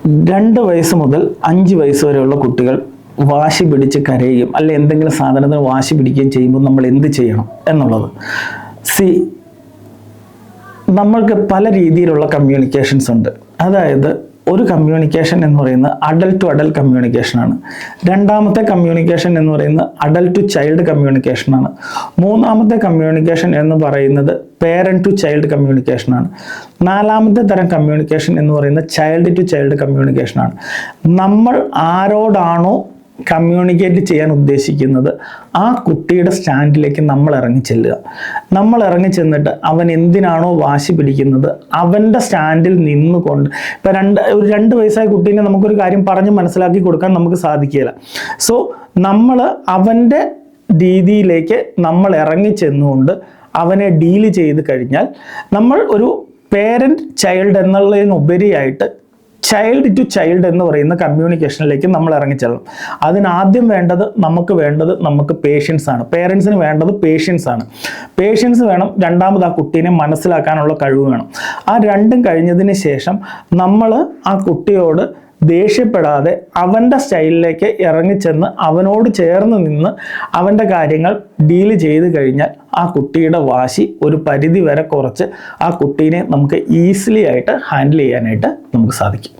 2 വയസ്സ് മുതൽ 5 വയസ്സ് വരെയുള്ള കുട്ടികൾ വാശി പിടിച്ച് കരയുകയും അല്ലെ എന്തെങ്കിലും സാധനത്തിന് വാശി പിടിക്കുകയും ചെയ്യുമ്പോൾ നമ്മൾ എന്ത് ചെയ്യണം എന്നുള്ളത്. നമ്മൾക്ക് പല രീതിയിലുള്ള കമ്മ്യൂണിക്കേഷൻസ് ഉണ്ട്. അതായത് ഒരു കമ്മ്യൂണിക്കേഷൻ എന്ന് പറയുന്നത് അഡൽട്ട് ടു അഡൽട്ട് കമ്മ്യൂണിക്കേഷനാണ്. രണ്ടാമത്തെ കമ്മ്യൂണിക്കേഷൻ എന്ന് പറയുന്നത് അഡൽട്ട് ടു ചൈൽഡ് കമ്മ്യൂണിക്കേഷനാണ്. മൂന്നാമത്തെ കമ്മ്യൂണിക്കേഷൻ എന്ന് പറയുന്നത് പേരൻറ്റ് ടു ചൈൽഡ് കമ്മ്യൂണിക്കേഷനാണ്. നാലാമത്തെ തരം കമ്മ്യൂണിക്കേഷൻ എന്ന് പറയുന്നത് ചൈൽഡ് ടു ചൈൽഡ് കമ്മ്യൂണിക്കേഷനാണ്. നമ്മൾ ആരോടാണോ കമ്മ്യൂണിക്കേറ്റ് ചെയ്യാൻ ഉദ്ദേശിക്കുന്നത് ആ കുട്ടിയുടെ സ്റ്റാൻഡിലേക്ക് നമ്മൾ ഇറങ്ങി ചെല്ലുക. നമ്മൾ ഇറങ്ങി ചെന്നിട്ട് അവൻ എന്തിനാണോ വാശി പിടിക്കുന്നത് അവൻ്റെ സ്റ്റാൻഡിൽ നിന്നുകൊണ്ട്, ഇപ്പം ഒരു 2 വയസ്സായ കുട്ടീനെ നമുക്കൊരു കാര്യം പറഞ്ഞ് മനസ്സിലാക്കി കൊടുക്കാൻ നമുക്ക് സാധിക്കില്ല. സോ നമ്മൾ അവൻ്റെ രീതിയിലേക്ക് നമ്മൾ ഇറങ്ങി ചെന്നുകൊണ്ട് അവനെ ഡീല് ചെയ്ത് കഴിഞ്ഞാൽ നമ്മൾ ഒരു പേരൻറ്റ് ചൈൽഡ് എന്നുള്ളതിനുപരിയായിട്ട് ചൈൽഡ് ടു ചൈൽഡ് എന്ന് പറയുന്ന കമ്മ്യൂണിക്കേഷനിലേക്ക് നമ്മൾ ഇറങ്ങിച്ചെല്ലണം. അതിനാദ്യം നമുക്ക് പേഷ്യൻസ് ആണ്. പേരൻസിന് വേണ്ടത് പേഷ്യൻസ് ആണ്. പേഷ്യൻസ് വേണം. രണ്ടാമത് ആ കുട്ടീനെ മനസ്സിലാക്കാനുള്ള കഴിവ് വേണം. ആ രണ്ടും കഴിഞ്ഞതിന് ശേഷം നമ്മൾ ആ കുട്ടിയോട് ദേഷ്യപ്പെടാതെ അവൻ്റെ സ്റ്റൈലിലേക്ക് ഇറങ്ങിച്ചെന്ന് അവനോട് ചേർന്ന് നിന്ന് അവൻ്റെ കാര്യങ്ങൾ ഡീല് ചെയ്ത് കഴിഞ്ഞാൽ ആ കുട്ടിയുടെ വാശി ഒരു പരിധി വരെ കുറച്ച് ആ കുട്ടീനെ നമുക്ക് ഈസിലി ആയിട്ട് ഹാൻഡിൽ ചെയ്യാനായിട്ട് നമുക്ക് സാധിക്കും.